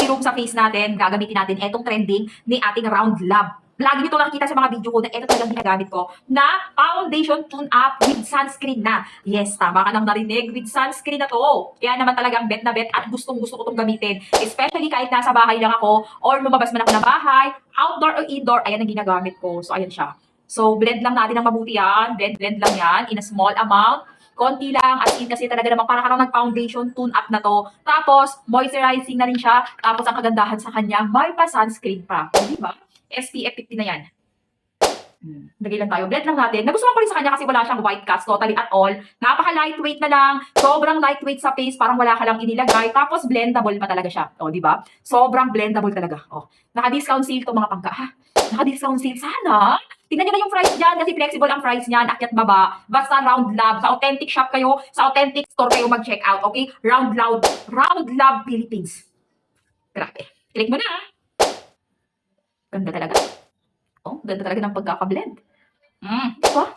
serum sa face natin, gagamitin natin etong trending ni ating Round Lab. Lagi nyo ito nakikita sa mga video ko na ito talagang ginagamit ko na foundation tune-up with sunscreen na. Yes, tama ka nang narinig, with sunscreen na to. Kaya naman talagang bet na bet at gustong-gusto ko itong gamitin. Especially kahit nasa bahay lang ako or lumabas man ako ng bahay, outdoor or indoor, ayan ang ginagamit ko. So, ayan siya. So, blend lang natin ng mabuti yan. Blend lang yan in a small amount. Konti lang, as in kasi talaga naman para karang nag-foundation tune-up na to. Tapos, moisturizing na rin siya. Tapos, ang kagandahan sa kanya, may pa-sunscreen pa. O, diba? SPF 50 na yan. Lagay lang tayo. Blend lang natin. Nagustuhan ko rin sa kanya kasi wala siyang white cast totally at all. Napaka-lightweight na lang. Sobrang lightweight sa face. Parang wala ka lang inilagay. Tapos blendable pa talaga siya. O, di ba? Sobrang blendable talaga. O, naka-discount sale to mga pangka. Ha? Naka-discount sale. Sana. Tingnan nyo na yung price dyan kasi flexible ang price niyan. Akyat baba. Basta Round Lab. Sa authentic shop kayo. Sa authentic store kayo mag-check out. Okay? Round Lab Philippines. Grabe. Click mo na. Ganda talaga. Oh, ganda talaga ng pagkakablend. Diba?